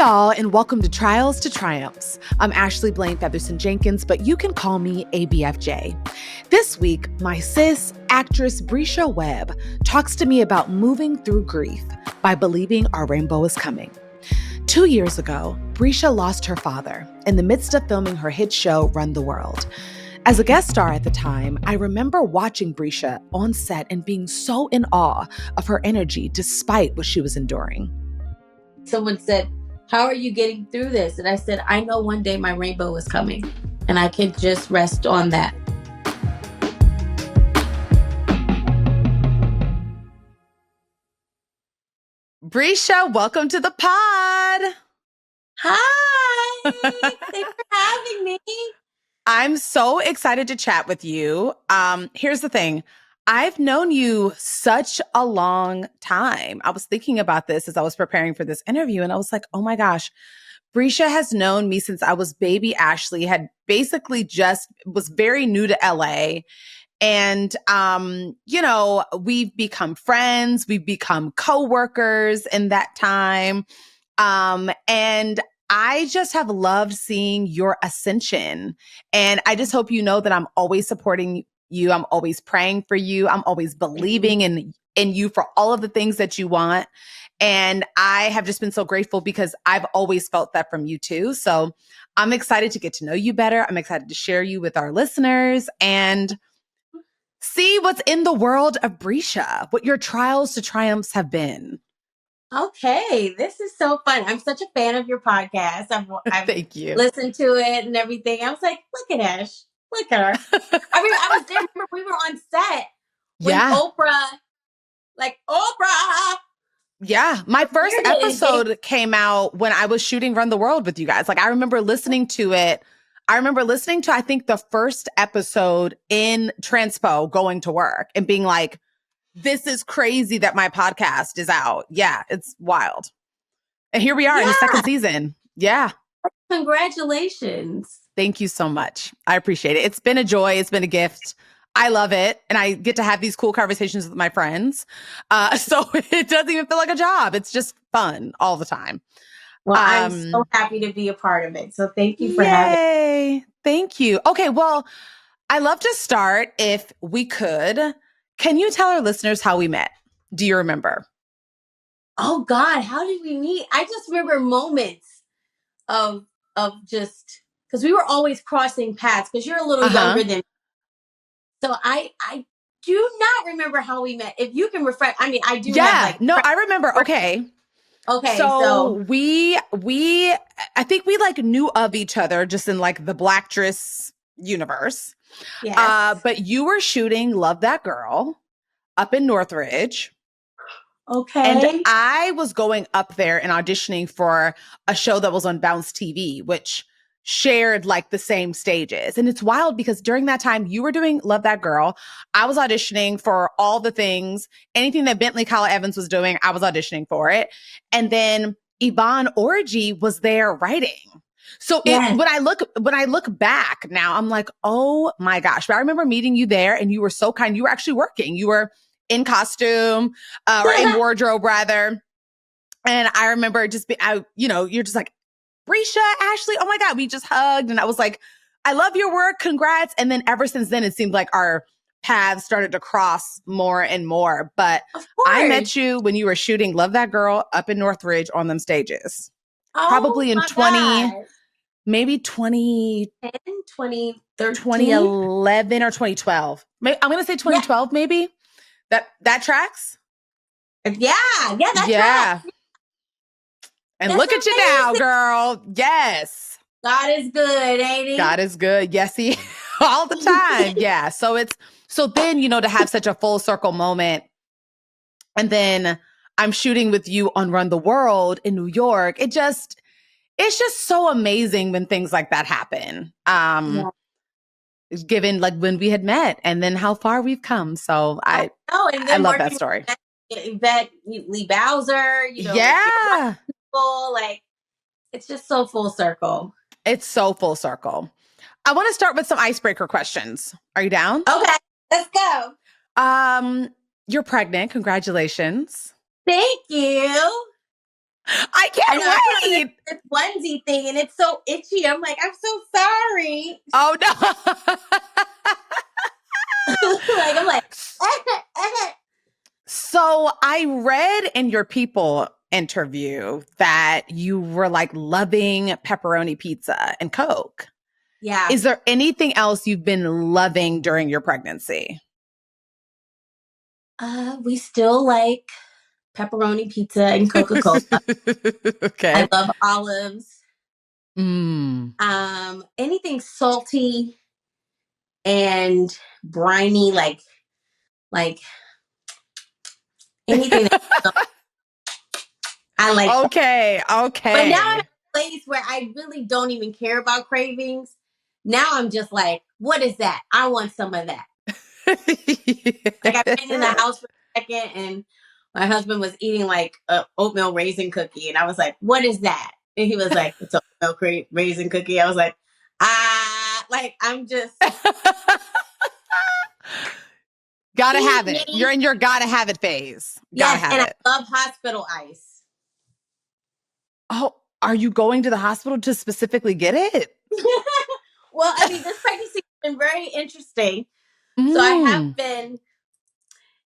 y'all, and welcome to Trials to Triumphs. I'm Ashley Blaine Featherson-Jenkins, but you can call me ABFJ. This week, my sis, actress Bresha Webb, talks to me about moving through grief by believing our rainbow is coming. 2 years ago, Bresha lost her father in the midst of filming her hit show, Run the World. As a guest star at the time, I remember watching Bresha on set and being so in awe of her energy despite what she was enduring. Someone said, "How are you getting through this?" And I said, "I know one day my rainbow is coming, and I can just rest on that." Bresha, welcome to the pod. Hi, thanks for having me. I'm so excited to chat with you. Here's the thing. I've known you such a long time. I was thinking about this as I was preparing for this interview, and I was like, oh my gosh, Bresha has known me since I was baby Ashley, had basically was very new to LA. And, we've become friends, we've become coworkers in that time. And I just have loved seeing your ascension. And I just hope you know that I'm always supporting you. I'm always praying for you. I'm always believing in you for all of the things that you want. And I have just been so grateful because I've always felt that from you too. So I'm excited to get to know you better. I'm excited to share you with our listeners and see what's in the world of Bresha, what your trials to triumphs have been. Okay, this is so fun. I'm such a fan of your podcast. I've Thank you. Listened to it and everything. I was like, look at Ash. Look at her. I was there. Remember, we were on set when Oprah. Yeah, my first episode came out when I was shooting Run the World with you guys. Like, I remember listening to it. I remember listening to, I think, the first episode in Transpo going to work and being like, this is crazy that my podcast is out. Yeah, it's wild. And here we are in the second season. Yeah. Congratulations. Thank you so much. I appreciate it. It's been a joy. It's been a gift. I love it. And I get to have these cool conversations with my friends. So it doesn't even feel like a job. It's just fun all the time. Well, I'm so happy to be a part of it. So thank you for having me. Thank you. Okay, well, I love to start, if we could. Can you tell our listeners how we met? Do you remember? Oh God, how did we meet? I just remember moments of just, because we were always crossing paths, because you're a little younger than me. So I do not remember how we met. If you can refresh, I mean, I do have I remember. Okay. So we I think we knew of each other just in the Black dress universe. Yes. But you were shooting Love That Girl up in Northridge. Okay. And I was going up there and auditioning for a show that was on Bounce TV, which shared the same stages. And it's wild because during that time you were doing Love That Girl. I was auditioning for all the things, anything that Bentley Kyle Evans was doing, I was auditioning for it. And then Yvonne Orji was there writing. So when I look back now, I'm like, oh my gosh. But I remember meeting you there and you were so kind. You were actually working. You were in costume, or in wardrobe rather. And I remember you're just like, Bresha, Ashley, oh my God, we just hugged. And I was like, I love your work. Congrats. And then ever since then, it seemed like our paths started to cross more and more. But I met you when you were shooting Love That Girl up in Northridge on them stages. Probably in 2010, 2011 or 2012. I'm going to say 2012, maybe. That tracks? Yeah, that tracks. And look at you now, girl. Yes. God is good, ain't he? God is good. Yes, he all the time. Yeah. So then, to have such a full circle moment. And then I'm shooting with you on Run the World in New York. It's just so amazing when things like that happen. Given when we had met and then how far we've come. So I love that story. Yvette Lee Bowser, it's just so full circle. It's so full circle. I want to start with some icebreaker questions. Are you down? Okay, let's go. You're pregnant. Congratulations. Thank you. I I know I put can't on wait. this onesie thing and it's so itchy. I'm like, I'm so sorry. Oh no. Like I'm like, So I read in your People interview that you were like loving pepperoni pizza and Coke. yeah. Is there anything else you've been loving during your pregnancy? We still like pepperoni pizza and Coca-Cola. I Okay. love olives. Mm. Anything salty and briny, like anything that I like that. Okay. But now I'm at Okay. a place where I really don't even care about cravings. Now I'm just like, what is that? I want some of that. Like I've been in the house for a second and my husband was eating like a oatmeal raisin cookie and I was like, what is that? And he was like, it's a oatmeal raisin cookie. I was like, like I'm just Gotta feed have it. You're me. in your gotta have it phase. Gotta Yes, have and I it. love hospital ice. Oh, are you going to the hospital to specifically get it? Well, I mean, this pregnancy has been very interesting. So I have Mm. been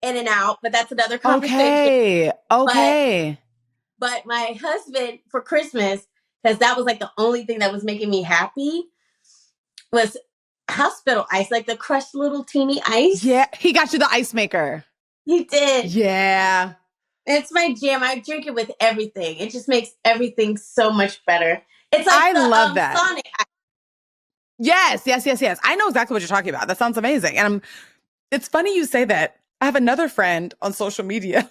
in and out, but that's another conversation. Okay. But Okay. my husband for Christmas, because that was like the only thing that was making me happy, was hospital ice, like the crushed little teeny ice. Yeah. He got you the ice maker. He did. Yeah. It's my jam. I drink it with everything. It just makes everything so much better. It's like I the love that. Sonic ice. Yes, yes, yes, yes. I know exactly what you're talking about. That sounds amazing. And it's funny you say that. I have another friend on social media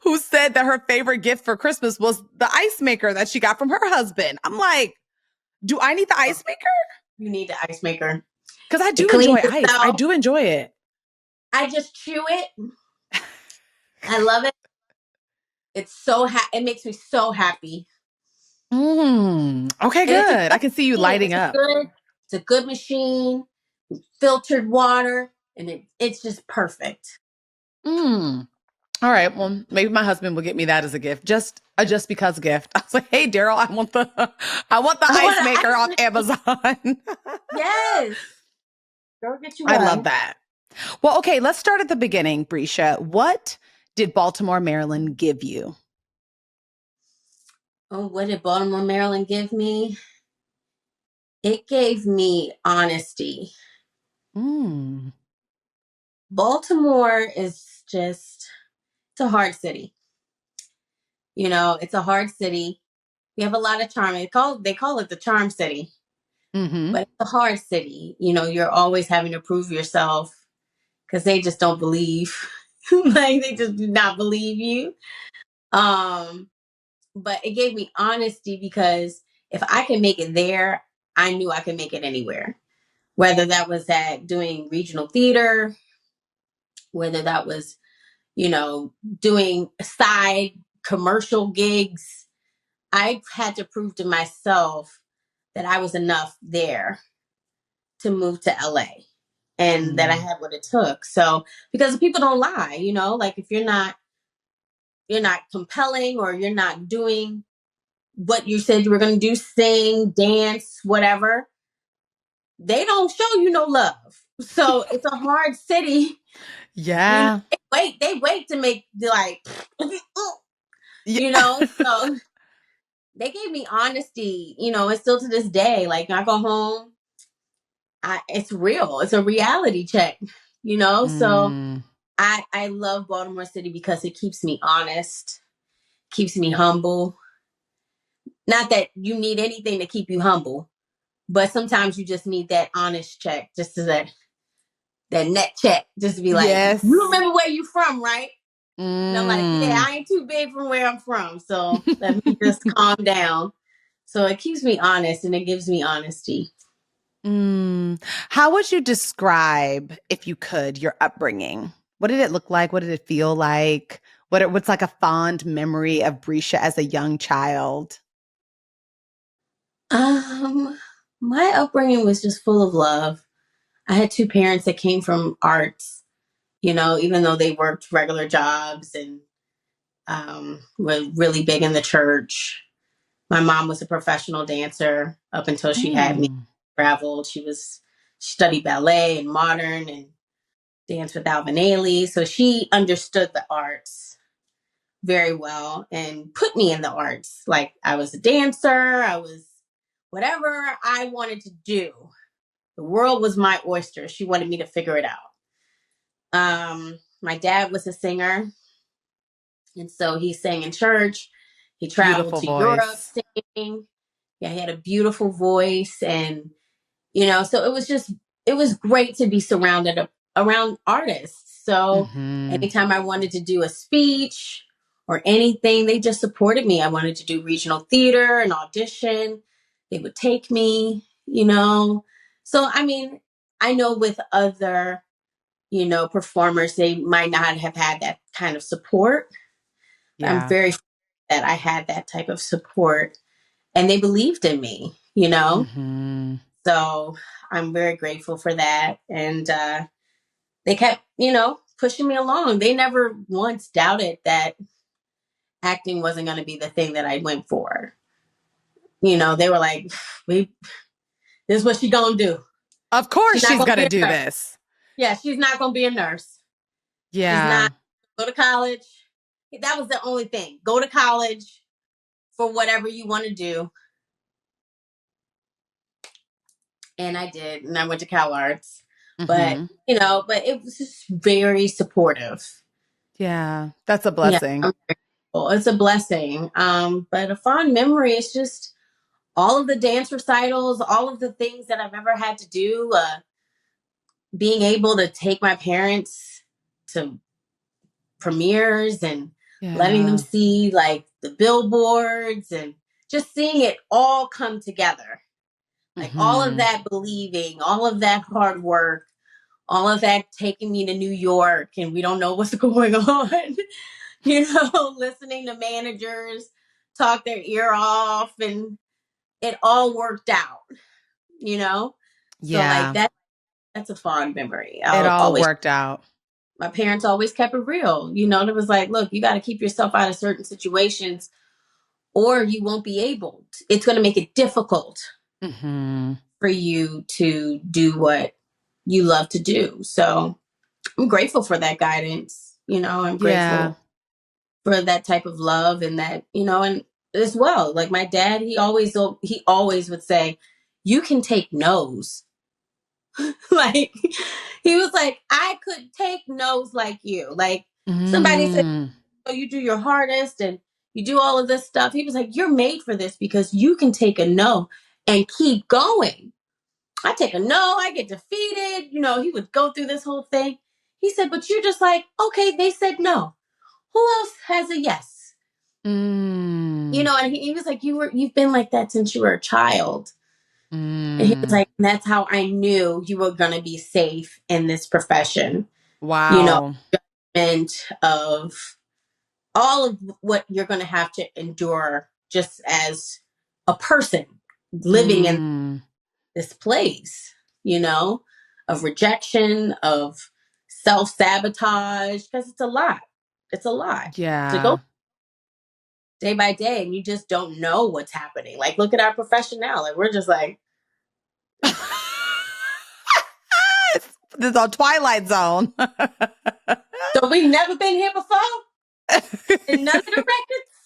who said that her favorite gift for Christmas was the ice maker that she got from her husband. I'm like, do I need the ice maker? You need the ice maker. Because I It do enjoy cleans ice. I itself. do enjoy it. I just chew it. I love it. It makes me so happy. Okay, And it's a good. I good can see you machine. lighting up. It's a good machine, filtered water, and it's just perfect. Mm. All right. Well, maybe my husband will get me that as a gift. Just a just because gift. I was like, hey, Daryl, I want the I ice want an maker ice off maker. Amazon. Yes. Go get you I love one. that. Well, okay, let's start at the beginning, Bresha. What did Baltimore, Maryland give you? Oh, what did Baltimore, Maryland give me? It gave me honesty. Mm. Baltimore is just, it's a hard city. You know, it's a hard city. We have a lot of charm. They call it the charm city, Hmm. but it's a hard city. You know, you're always having to prove yourself because they just don't believe. Like they just do not believe you. Um, but it gave me honesty because if I can make it there, I knew I could make it anywhere. Whether that was at doing regional theater, whether that was, you know, doing side commercial gigs, I had to prove to myself that I was enough there to move to LA and that I Mm. had what it took. So, because people don't lie, you know, like if you're not compelling or you're not doing what you said you were going to do, sing, dance, whatever, they don't show you no love. So it's a hard city. You know, Yeah. they wait to make like, Yeah. you know, so they gave me honesty, you know, and still to this day, like I go home, it's real. It's a reality check, you know? So Mm. I love Baltimore City because it keeps me honest, keeps me humble. Not that you need anything to keep you humble, but sometimes you just need that honest check, just to that net check, just to be like, you Yes. remember where you from, right? And I'm like, yeah, Mm. I ain't too big from where I'm from, so let me just calm down. So it keeps me honest and it gives me honesty. Mm. How would you describe, if you could, your upbringing? What did it look like? What did it feel like? What's like a fond memory of Brescia as a young child? Um, my upbringing was just full of love. I had two parents that came from arts, you know, even though they worked regular jobs and was really big in the church. My mom was a professional dancer up until she had me. Mm. Traveled. She studied ballet and modern and danced with Alvin Ailey. So she understood the arts very well and put me in the arts. Like I was a dancer, I was whatever I wanted to do. The world was my oyster. She wanted me to figure it out. My dad was a singer, and so he sang in church. He traveled Beautiful to Europe voice. singing. Yeah, he had a beautiful voice, and so it was great to be surrounded around artists. So Mm-hmm. anytime I wanted to do a speech or anything, they just supported me. I wanted to do regional theater and audition. They would take me. So, I mean, I know with other, performers, they might not have had that kind of support. I'm Yeah. very fortunate that I had that type of support and they believed in me. Mm-hmm. So I'm very grateful for that. And they kept, pushing me along. They never once doubted that acting wasn't going to be the thing that I went for. They were like, we, this is what she going to do. Of course She's not she's going to gonna be a do nurse. this. Yeah, she's not going to be a nurse. She's Yeah. not go to college. That was the only thing. Go to college for whatever you want to do. And I did. And I went to Cal Arts. But, Mm-hmm. but it was just very supportive. Yeah. That's a Yeah, blessing. I'm grateful. It's a blessing. But a fond memory is just all of the dance recitals, all of the things that I've ever had to do, being able to take my parents to premieres and letting them Yeah. see like the billboards and just seeing it all come together. Like all of Mm-hmm. that believing, all of that hard work, all of that taking me to New York and we don't know what's going on, listening to managers talk their ear off and it all worked out. So like Yeah. that's a fond memory. It I'll all always worked out. My parents always kept it real. It was like, look, you got to keep yourself out of certain situations or you won't be able to. It's going to make it difficult Mm-hmm. for you to do what you love to do. So I'm grateful for that guidance. I'm Yeah. grateful for that type of love and and as well, like my dad, he always would say, you can take no's. Like he was like, I could take no's like you. Like somebody said, Mm. oh, you do your hardest and you do all of this stuff. He was like, you're made for this because you can take a no and keep going. I take a no, I get defeated. He would go through this whole thing. He said, but you're just like, okay, they said no. Who else has a yes? Mm. And he was like, you've been like that since you were a child. And he was Mm. like, that's how I knew you were going to be safe in this profession, you know, Wow. and of all of what you're going to have to endure just as a person living in Mm. this place, you know, of rejection, of self sabotage, because it's a lot. It's a lot to go Yeah. day by day, and you just don't know what's happening. Like, look at our profession now. Like, we're just like, This is a Twilight Zone. so we've never been here before, and none of the records.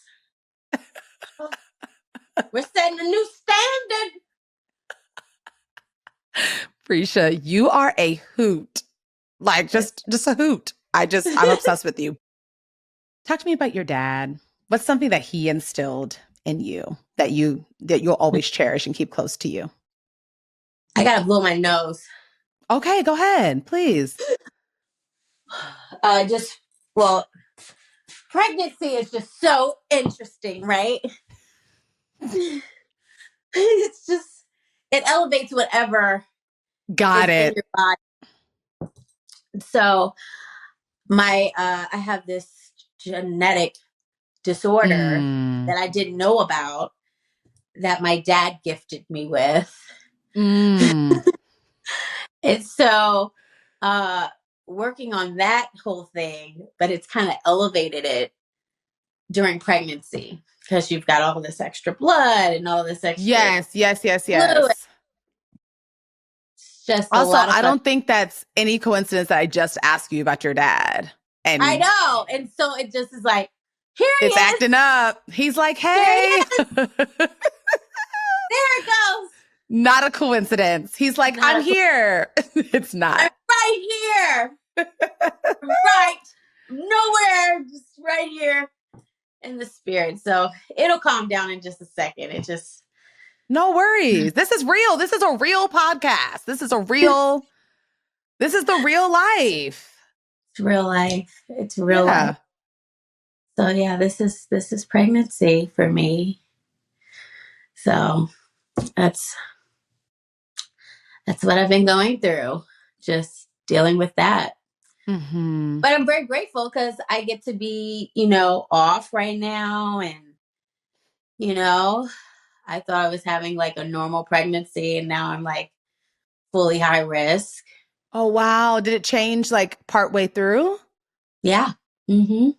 We're setting a new standard. Bresha, you are a hoot. Like just a hoot. I'm obsessed with you. Talk to me about your dad. What's something that he instilled in you that you'll always cherish and keep close to you? I gotta blow my nose. Okay, go ahead, please. Just well, pregnancy is just so interesting, right? It's just it elevates whatever Got is in it. your body. So I have this genetic disorder Mm. that I didn't know about that my dad gifted me with. Mm. And so uh working on that whole thing, but it's kind of elevated it during pregnancy because you've got all this extra blood and all this extra Yes, yes, yes, fluid. yes. It's just a Also, lot of I fun. don't think that's any coincidence that I just asked you about your dad. I And know. And so it just is like, here he it's is. acting up. He's like, There he hey. is. There it goes. Not a coincidence. He's like, Not I'm a here. It's I'm not. right here. Right. Nowhere. Just right here in the spirit. So it'll calm down in just a second. It just No worries. This is real. This is a real podcast. This is the real life. it's real life. It's real life. Yeah. So yeah, this is pregnancy for me. So that's that's what I've been going through. Just dealing with that. Hmm. But I'm very grateful because I get to be, off right now. And, you know, I thought I was having like a normal pregnancy and now I'm like fully high risk. Oh, wow. Did it change like partway through? Yeah. Mm-hmm.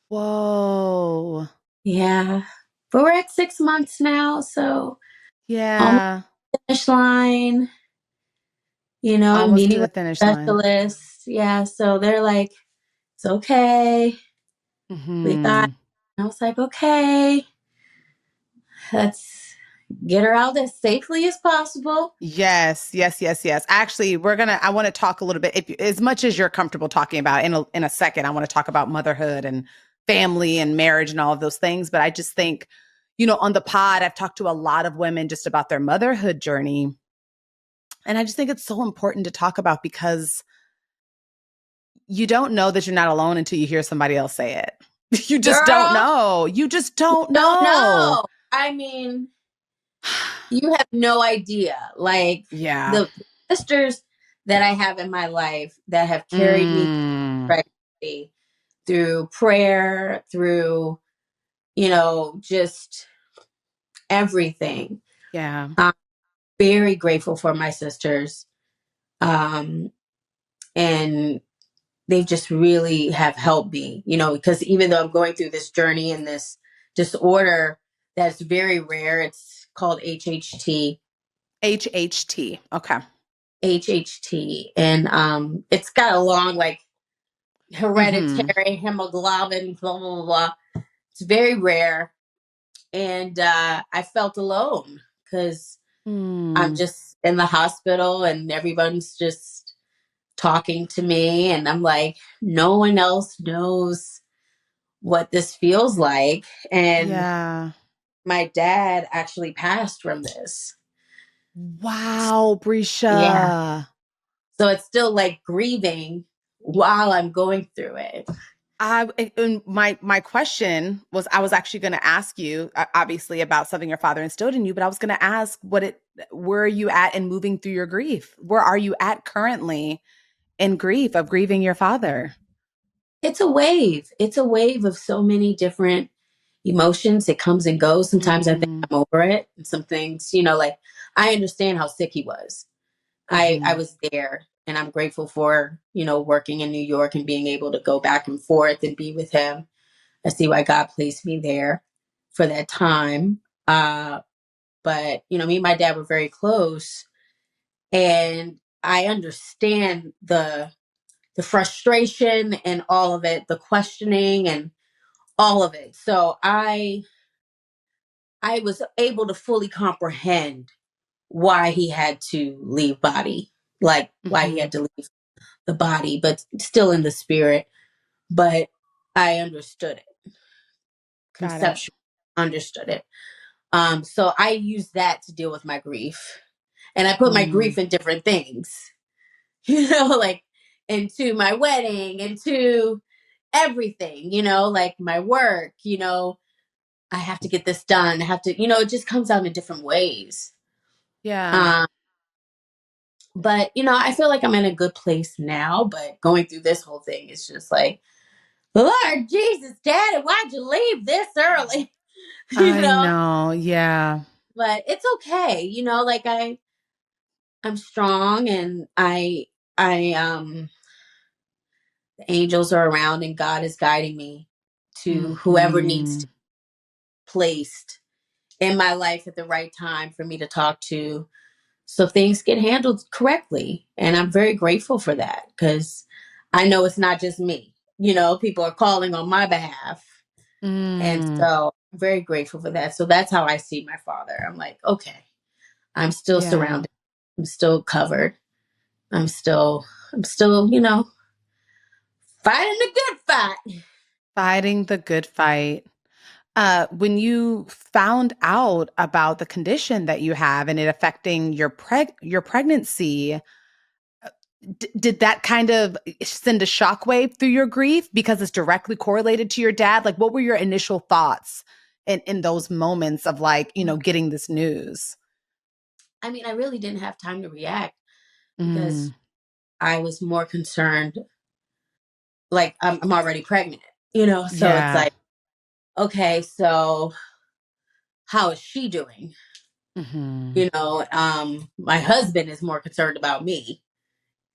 Whoa. Yeah. But we're at 6 months now. So almost Yeah. finish line, I'm Almost to meeting the with finish line. specialists. Yeah. So they're like, it's okay. We got, Hmm. I was like, okay, let's get her out as safely as possible. Yes, yes, yes, yes. Actually, I want to talk a little bit, as much as you're comfortable talking about in a second, I want to talk about motherhood and family and marriage and all of those things. But I just think, on the pod, I've talked to a lot of women just about their motherhood journey. And I just think it's so important to talk about because you don't know that you're not alone until you hear somebody else say it. You just don't Girl, know. You just don't don't know. know. I mean, you have no idea. Like Yeah. the sisters that I have in my life that have carried me Mm, through pregnancy, through prayer, through, just everything. yeah. I'm very grateful for my sisters. Um, and they've just really have helped me, because even though I'm going through this journey and this disorder that's very rare, it's called HHT. Okay. HHT, and it's got a long like Mm-hmm. hereditary hemoglobin, blah blah blah. Blah. It's very rare, and I felt alone because I'm Mm, just in the hospital and everyone's just talking to me, and I'm like, no one else knows what this feels like. And yeah. my dad actually passed from this. Wow, Yeah. Bresha. So it's still like grieving while I'm going through it. And my question was, I was actually going to ask you, obviously, about something your father instilled in you, but I was going to ask where are you at in moving through your grief? Where are you at currently in grief of grieving your father? It's a wave. It's a wave of so many different emotions. It comes and goes. Sometimes I think Mm, I'm over it. And some things, like I understand how sick he was. I hmm. was there and I'm grateful for, working in New York and being able to go back and forth and be with him. I see why God placed me there for that time. But, me and my dad were very close and I understand the frustration and all of it, the questioning and all of it. So I was able to fully comprehend why he had to leave body, like why he Hmm. had to leave the body, but still in the spirit. But I understood it, Got it. conceptually understood it. So I used that to deal with my grief. And I put my Mm, grief in different things, like into my wedding, into everything, like my work, I have to get this done. I have to, it just comes out in different ways. yeah. Um, but, I feel like I'm in a good place now, but going through this whole thing is just like, Lord Jesus, Daddy, why'd you leave this early? you I know, know. Yeah. but it's okay. Like I'm strong and the angels are around and God is guiding me to whoever needs to Mhm. be placed in my life at the right time for me to talk to, so things get handled correctly. And I'm very grateful for that, because I know it's not just me. People are calling on my behalf. And Mm. so I'm very grateful for that. So that's how I see my father. I'm like, okay, I'm still Yeah. surrounded. I'm still covered. I'm still, fighting the good fight. Fighting the good fight. When you found out about the condition that you have and it affecting your pregnancy, did that kind of send a shockwave through your grief because it's directly correlated to your dad? Like, what were your initial thoughts in those moments of like, getting this news? I mean, I really didn't have time to react Mm, because I was more concerned. Like, I'm already pregnant, so it's yeah. like, okay, so how is she doing? Hmm. My husband is more concerned about me,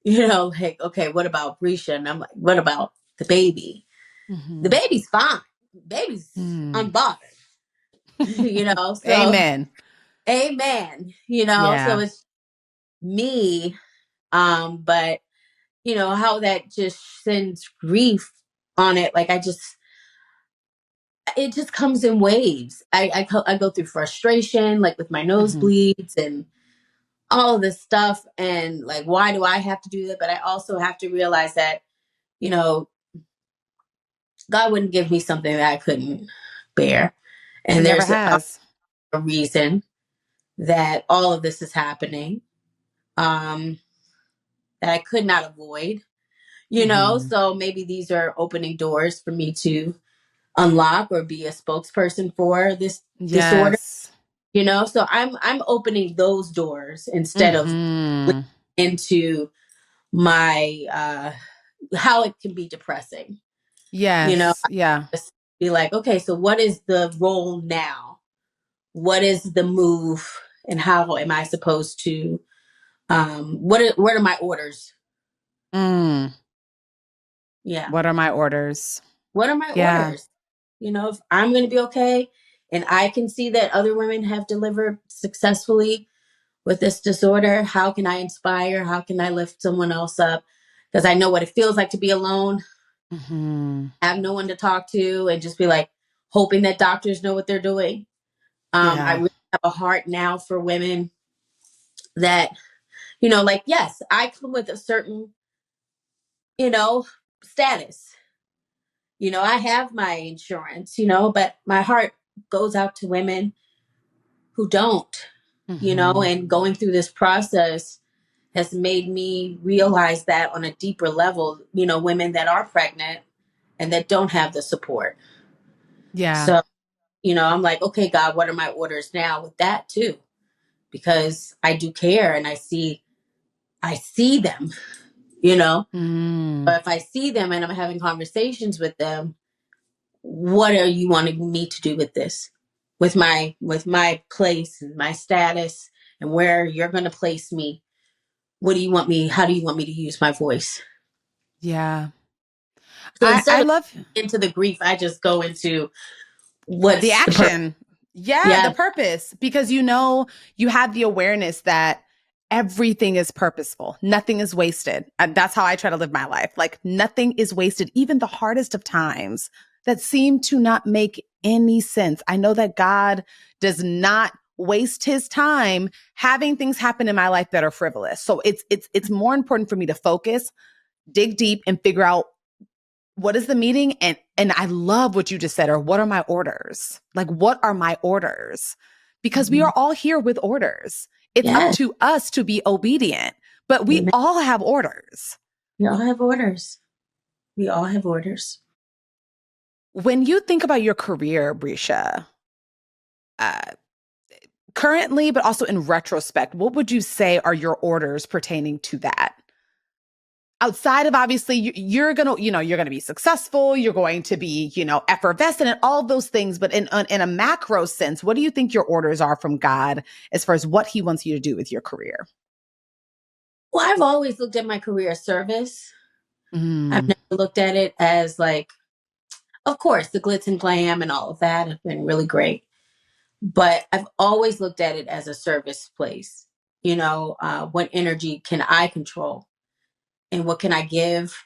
like, okay, what about Bresha? And I'm like, what about the baby? The Hmm. baby's fine. Baby's Mm. unbothered, so Amen. amen, so Yeah. it's me. But how that just sends grief on it. Like, it just comes in waves. I go through frustration, like with my Hmm. nosebleeds and all of this stuff. And like, why do I have to do that? But I also have to realize that, you know, God wouldn't give me something that I couldn't bear. He And never there's has. a reason that all of this is happening, um, that I could not avoid, Hmm. so maybe these are opening doors for me to unlock or be a spokesperson for this disorder, Yes. so I'm opening those doors instead of Hmm. into my how it can be depressing, Yes. Yeah. just be like, okay, so what is the role now, what is the move, and how am I supposed to what are my orders? Mm. Yeah, What are my orders? what are my Yeah. orders? If I'm going to be okay and I can see that other women have delivered successfully with this disorder, how can I inspire? How can I lift someone else up? Because I know what it feels like to be alone, Hmm. have no one to talk to, and just be like hoping that doctors know what they're doing. I Yeah. really have a heart now for women that, like, yes, I come with a certain, you know, status. I have my insurance, but my heart goes out to women who don't, Hmm. and going through this process has made me realize that on a deeper level, women that are pregnant and that don't have the support. Yeah. So, I'm like, okay, God, what are my orders now with that too? Because I do care and I see them, you know. Mm. But if I see them and I'm having conversations with them, what are you wanting me to do with this? With my place and my status and where you're going to place me? What do you want me? How do you want me to use my voice? Yeah. So I instead of love into the grief, I just go into the what's the purpose. action. Yeah, the Yeah. purpose. Because you have the awareness that everything is purposeful. Nothing is wasted. And that's how I try to live my life. Like nothing is wasted, even the hardest of times that seem to not make any sense. I know that God does not waste his time having things happen in my life that are frivolous. So it's more important for me to focus, dig deep and figure out what is the meeting, and I love what you just said, or what are my orders? Like what are my orders? Because we Mhm. are all here with orders. It's up Yes. to us to be obedient, but we Amen. all have orders. We all have orders. We all have orders. When you think about your career, Bresha, uh, currently, but also in retrospect, what would you say are your orders pertaining to that? Outside of obviously you're gonna you're gonna be successful, you're going to be effervescent and all of those things, but in a macro sense, what do you think your orders are from God as far as what he wants you to do with your career? Well, I've always looked at my career as service. I've Mm, never looked at it as like, of course, the glitz and glam and all of that have been really great. But I've always looked at it as a service place. What energy can I control? And what can I give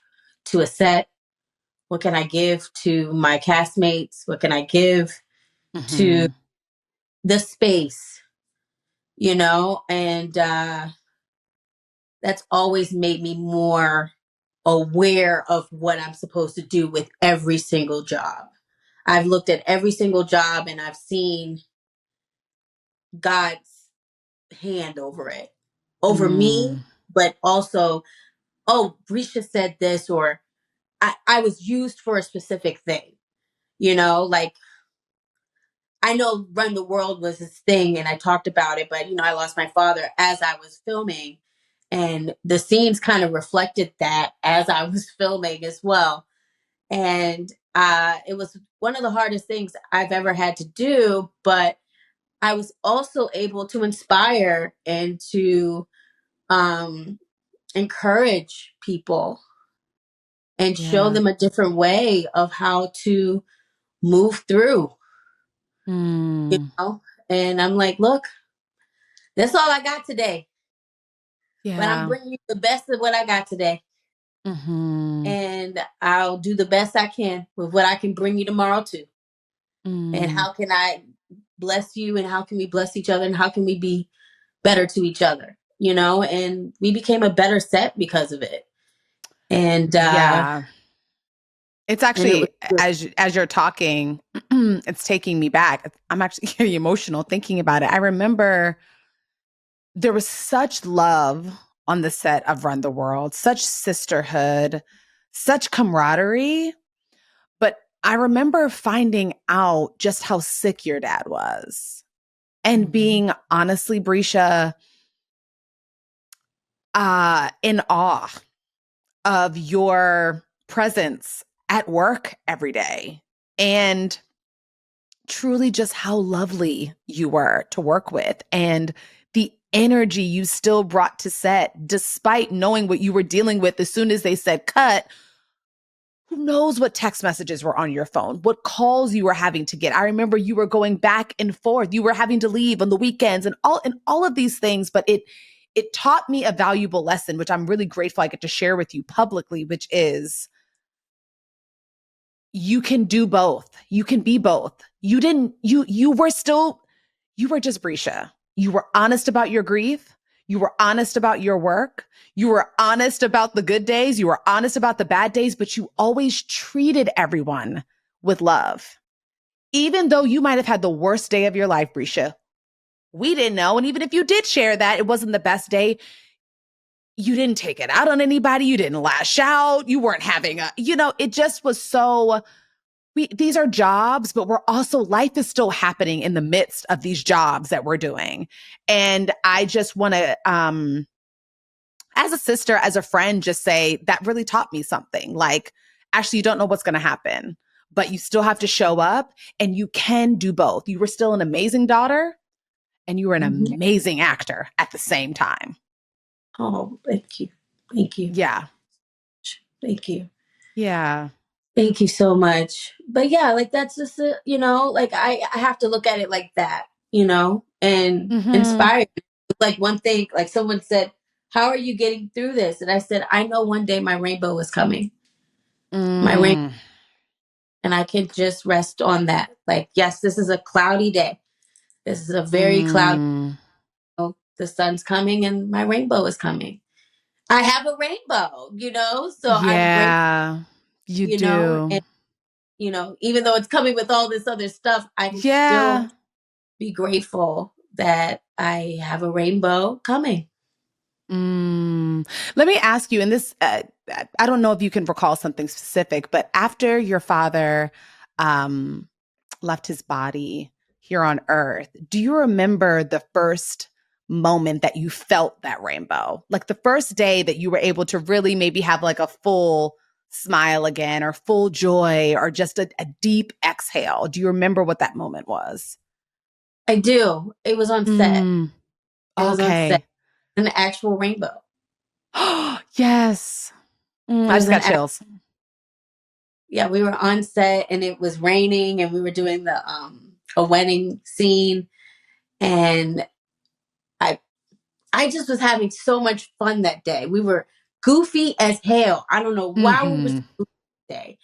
to a set? What can I give to my castmates? What can I give to Mm-hmm. the space? And that's always made me more aware of what I'm supposed to do with every single job. I've looked at every single job and I've seen God's hand over it, over me, Mm. but also, oh, Bresha said this, or I was used for a specific thing. Like I know Run the World was his thing and I talked about it, but I lost my father as I was filming. And the scenes kind of reflected that as I was filming as well. And it was one of the hardest things I've ever had to do, but I was also able to inspire and to um, encourage people and show Yeah. them a different way of how to move through, you Mm. know? And I'm like, look, that's all I got today, but I'm Yeah. bringing you the best of what I got today. Mm-hmm. And I'll do the best I can with what I can bring you tomorrow too. And Mm. how can I bless you, and how can we bless each other, and how can we be better to each other, and we became a better set because of it. And Yeah. It's and it was actually as you're talking, it's taking me back. I'm actually getting emotional thinking about it. I remember there was such love on the set of Run the World, such sisterhood, such camaraderie. But I remember finding out just how sick your dad was and Mhm. being honestly, Brescia, in awe of your presence at work every day and truly just how lovely you were to work with and the energy you still brought to set despite knowing what you were dealing with as soon as they said cut. Who knows what text messages were on your phone, what calls you were having to get. I remember you were going back and forth. You were having to leave on the weekends and all of these things, but it taught me a valuable lesson, which I'm really grateful I get to share with you publicly, which is you can do both. You can be both. You were just Brescia. You were honest about your grief. You were honest about your work. You were honest about the good days. You were honest about the bad days, but you always treated everyone with love. Even though you might have had the worst day of your life, Brescia, we didn't know. And even if you did share that, it wasn't the best day. You didn't take it out on anybody. You didn't lash out. You weren't having it just was so these are jobs, but we're also life is still happening in the midst of these jobs that we're doing. And I just want to, as a sister, as a friend, just say that really taught me something. Like, actually, you don't know what's going to happen, but you still have to show up and you can do both. You were still an amazing daughter and you were an Mhm. amazing actor at the same time. Oh, thank you. Thank you. Yeah. Thank you. Yeah. Thank you so much. But yeah, like that's just like I have to look at it like that, and Mm-hmm. inspire. Like one thing, like someone said, "How are you getting through this?" And I said, "I know one day my rainbow is coming. My rainbow, Mm. and I can just rest on that. Like, yes, this is a cloudy day. This is a very cloudy. Mm. The sun's coming, and my rainbow is coming. I have a rainbow, so I'm grateful, Yeah, you and do. even though it's coming with all this other stuff, I can still Yeah. be grateful that I have a rainbow coming. Let me ask you, and this, I don't know if you can recall something specific, but after your father um, left his body here on Earth, do you remember the first moment that you felt that rainbow? Like the first day that you were able to really maybe have like a full smile again or full joy or just a deep exhale. Do you remember what that moment was? I do. It was on set. Mm, It was on set. okay. An actual rainbow. Yes. It I was just an got act- chills. we were on set and it was raining and we were doing the a wedding scene, and I I just was having so much fun that day. We were goofy as hell. I don't know why we were so Mm-hmm. goofy that day.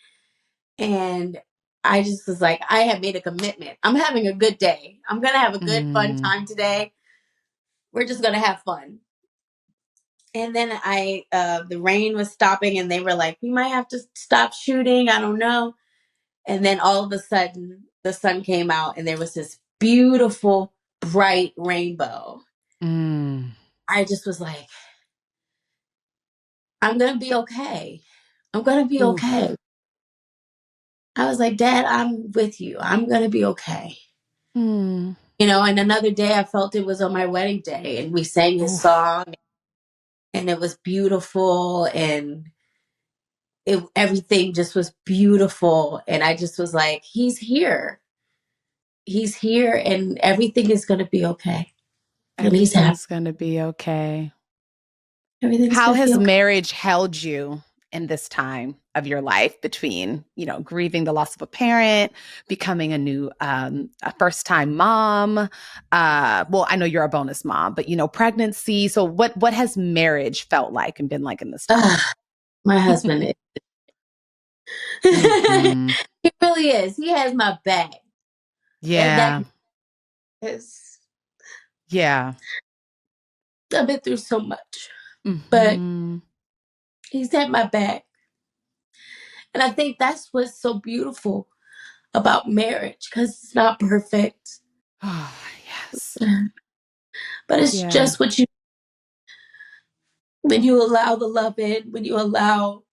And I just was like, I have made a commitment. I'm having a good day. I'm gonna have a good fun Mm. time today. We're just gonna have fun. And then the rain was stopping and they were like, we might have to stop shooting. I don't know. And then all of a sudden the sun came out and there was this beautiful, bright rainbow. Mm. I just was like, I'm going to be okay. I'm going to be Oof. okay. I was like, Dad, I'm with you. I'm going to be okay. Mm. And another day I felt it was on my wedding day and we sang his Oof. song and it was beautiful and everything just was beautiful. And I just was like, he's here. He's here and everything is going to be okay. And he's happy. Everything's gonna be okay. Everything's How going to be has okay. marriage held you in this time of your life between, grieving the loss of a parent, becoming a first time mom? Well, I know you're a bonus mom, but pregnancy. So what has marriage felt like and been like in this time? My husband is. Hmm. He really is. He has my back. And that Yeah. is, Yeah. I've been through so much, but Hmm. he's had my back. And I think that's what's so beautiful about marriage because it's not perfect, Oh, yes. but it's Yeah. just when you allow the love in, when you allow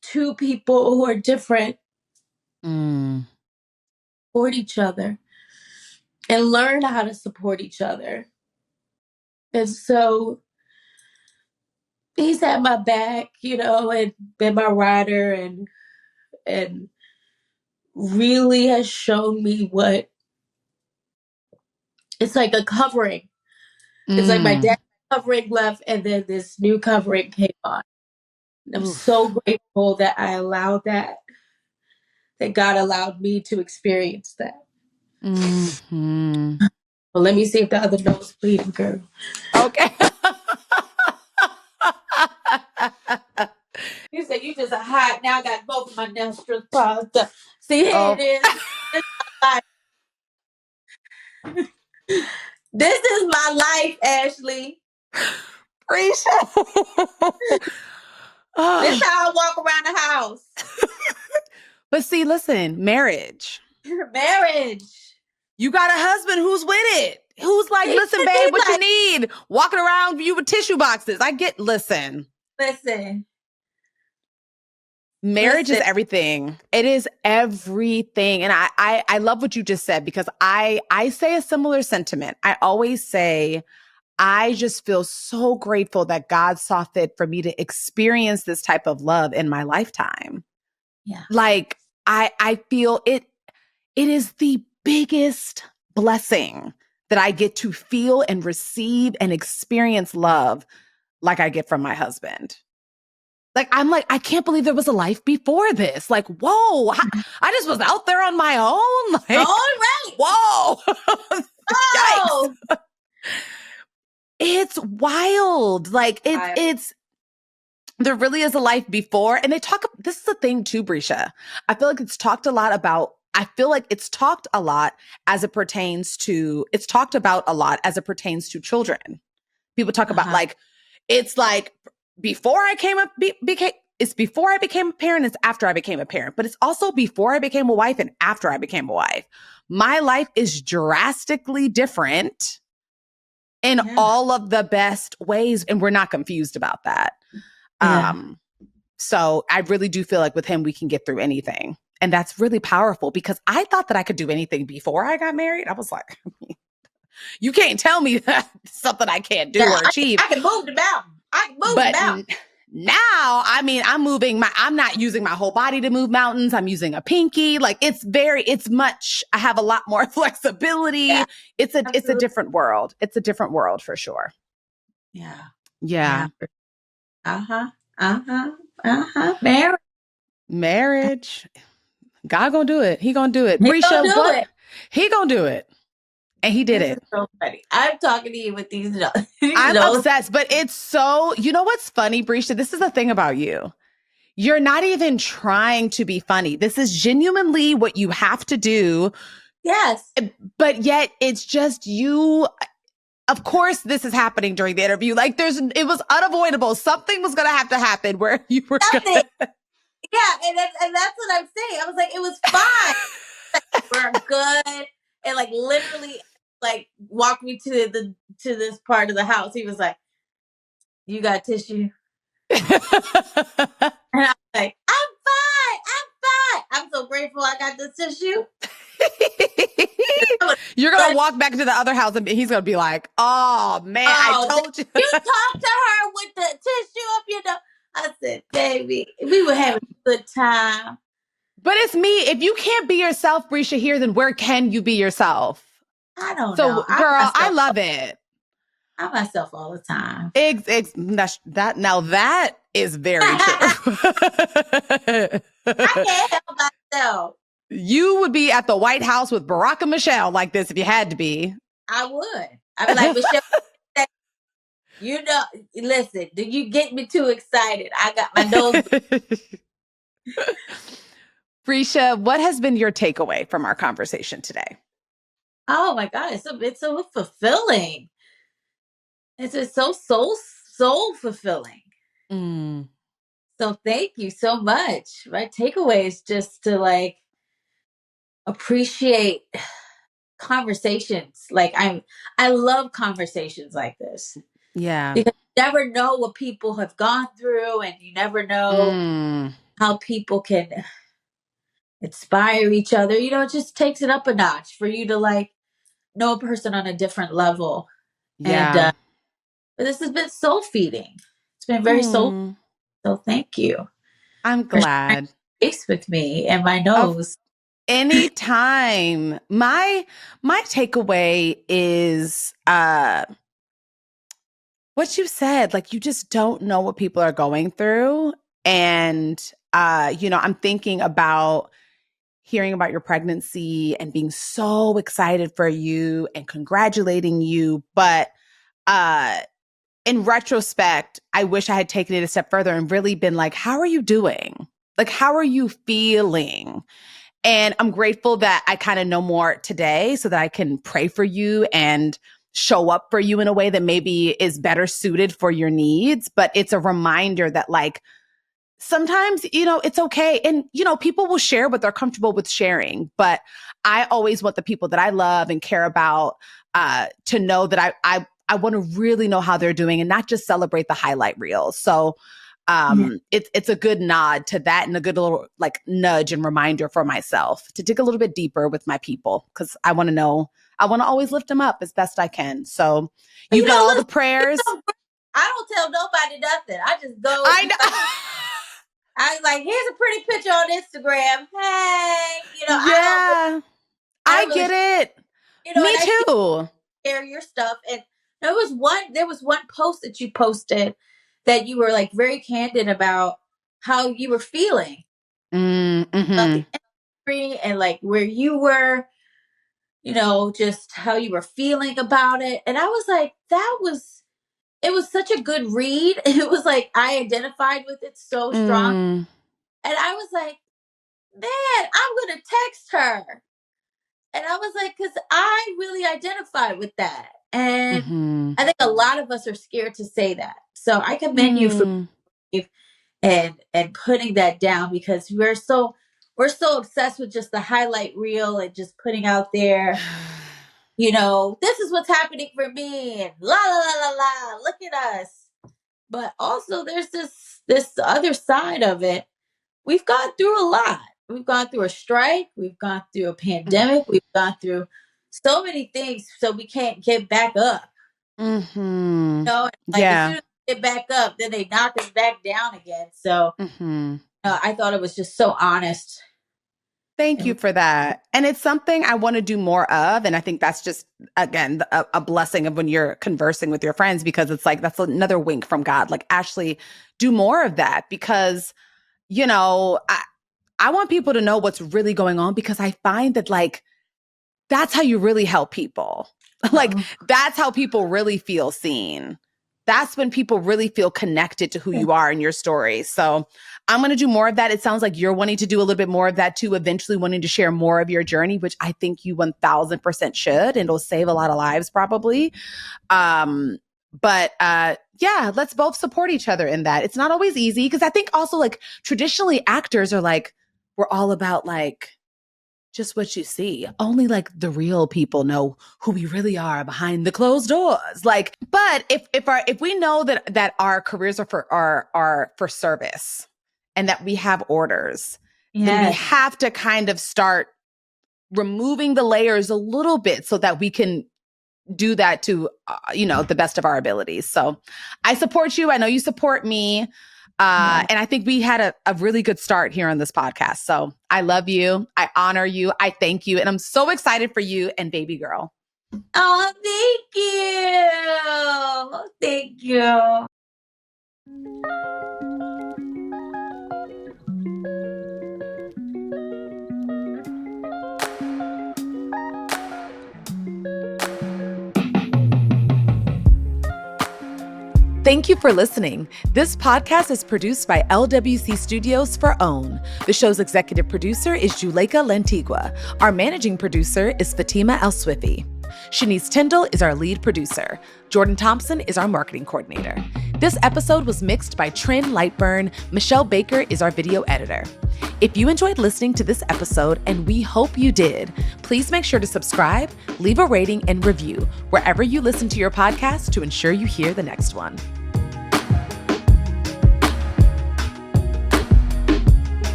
two people who are different Mm. support each other and learn how to support each other. And so he's had my back, and been my rider and really has shown me what it's like a covering. It's like my Mm. dad's covering left and then this new covering came on. I'm so Oof. grateful that I allowed that God allowed me to experience that. Hmm. Well, let me see if the other nose bleeding, girl. Okay. You said you just a hot. Now I got both of my nostrils plugged up. See, here it Oh, is. This is my life. This is my life, Ashley. Risha. This Oh. how I walk around the house. But see, listen, marriage. Marriage. You got a husband who's with it. Who's like, listen, babe, what you Like, need? Walking around you with tissue boxes. Listen. listen, Marriage is listen. everything. It is everything. And I love what you just said because I say a similar sentiment. I always say I just feel so grateful that God saw fit for me to experience this type of love in my lifetime. Yeah. Like I feel it is the biggest blessing that I get to feel and receive and experience love like I get from my husband. Like, I'm like, I can't believe there was a life before this. Like, whoa, I just was out there on my own. All Like, right. whoa, yikes. Oh. It's wild. Like, it's, there really is a life before. And this is the thing too, Bresha. I feel like it's talked a lot about, I feel like it's talked a lot as it pertains to, it's talked about a lot as it pertains to children. People talk about Uh-huh. it's like before I it's before I became a parent, it's after I became a parent, but it's also before I became a wife and after I became a wife. My life is drastically different in Yeah. all of the best ways, and we're not confused about that. Yeah. Um, so I really do feel like with him, we can get through anything. And that's really powerful because I thought that I could do anything before I got married. I was like, you can't tell me that something I can't do Yeah. or achieve. I can move the mountain. I can move the But mountain. now, I mean, I'm not using my whole body to move mountains. I'm using a pinky. Like I have a lot more Yeah. flexibility. It's a Absolutely. different world. It's a different world for sure. Yeah. Yeah. Yeah. Uh-huh. Uh-huh. Uh-huh. Marriage. Marriage. God gonna do it. He gonna do it. He gonna Bresha, do what? it. He gonna do it. And he did This is it. so funny. I'm talking to you with these notes. These I'm notes. obsessed, but it's so, you know what's funny, Bresha? This is the thing about you. You're not even trying to be funny. This is genuinely what you have to do. Yes. But yet it's just you. Of course, this is happening during the interview. Like it was unavoidable. Something was going to have to happen where you were going Nothing. to. Yeah, and that's what I'm saying. I was like, it was fine. We're good. And like literally like walked me to this part of the house. He was like, "You got tissue?" And I was like, "I'm fine. I'm fine. I'm so grateful I got this tissue." You're going to walk back to the other house and he's going to be like, oh, man, I Oh, told you. you talked to her with the tissue up your nose. I said, baby, we were having a good time. But it's me. If you can't be yourself, Bresha, here, then where can you be yourself? I don't So, know. girl, I love it. I'm myself all the time. Now that is very true. I can't help myself. You would be at the White House with Barack and Michelle like this if you had to be. I would. I'd be like, Michelle, you know, listen, do you get me too excited? I got my nose. Bresha, what has been your takeaway from our conversation today? Oh my God, it's so fulfilling. It's just so fulfilling. Mm. So thank you so much. My takeaway is just to like appreciate conversations. Like I love conversations like this. Yeah. Because you never know what people have gone through and you never know how people can inspire each other. You know, it just takes it up a notch for you to like know a person on a different level. And Yeah. but this has been soul feeding. It's been very soul. So thank you I'm for sharing glad. space with me and my Of nose. anytime. My takeaway is what you said. Like you just don't know what people are going through. And I'm thinking about hearing about your pregnancy and being so excited for you and congratulating you. But in retrospect, I wish I had taken it a step further and really been like, how are you doing? Like, how are you feeling? And I'm grateful that I kind of know more today so that I can pray for you and show up for you in a way that maybe is better suited for your needs. But it's a reminder that, like, sometimes, it's okay. And, people will share what they're comfortable with sharing. But I always want the people that I love and care about to know that I want to really know how they're doing and not just celebrate the highlight reels. So it's a good nod to that and a good little like nudge and reminder for myself to dig a little bit deeper with my people because I want to always lift them up as best I can. So you've got all the prayers. I don't tell nobody nothing. I just go. I know. I like, here's a pretty picture on Instagram. Hey, Yeah, I get it. Me too. Share your stuff. And there was one post that you posted that you were like very candid about how you were feeling about the industry and like where you were, just how you were feeling about it. And I was like, it was such a good read. It was like I identified with it so strong. And I was like, man, I'm gonna text her. And I was like, because I really identify with that. And I think a lot of us are scared to say that. So I commend you for and putting that down because we're so obsessed with just the highlight reel and just putting out there, this is what's happening for me and la la la la la, look at us. But also there's this other side of it. We've gone through a lot. We've gone through a strike. We've gone through a pandemic. We've gone through so many things. So we can't get back up. Like as soon as we get back up, then they knock us back down again. So I thought it was just so honest. Thank you for that. And it's something I want to do more of. And I think that's just, again, a blessing of when you're conversing with your friends, because it's like, that's another wink from God. Like, Ashley, do more of that because, I want people to know what's really going on, because I find that like, that's how you really help people. Like, that's how people really feel seen. That's when people really feel connected to who you are and your story. So I'm going to do more of that. It sounds like you're wanting to do a little bit more of that too, eventually wanting to share more of your journey, which I think you 1000% should, and it'll save a lot of lives probably. Yeah, let's both support each other in that. It's not always easy, because I think also like traditionally actors are like, we're all about like, just what you see. Only like the real people know who we really are behind the closed doors. Like, but if we know that our careers are for service, and that we have orders, then we have to kind of start removing the layers a little bit so that we can do that to the best of our abilities. So I support you. I know you support me. And I think we had a really good start here on this podcast. So I love you. I honor you. I thank you. And I'm so excited for you and baby girl. Oh, thank you. Thank you. Thank you for listening. This podcast is produced by LWC Studios for OWN. The show's executive producer is Juleka Lantigua. Our managing producer is Fatima El-Swifi. Shanice Tyndall is our lead producer. Jordan Thompson is our marketing coordinator. This episode was mixed by Trin Lightburn. Michelle Baker is our video editor. If you enjoyed listening to this episode, and we hope you did, please make sure to subscribe, leave a rating, and review wherever you listen to your podcast to ensure you hear the next one.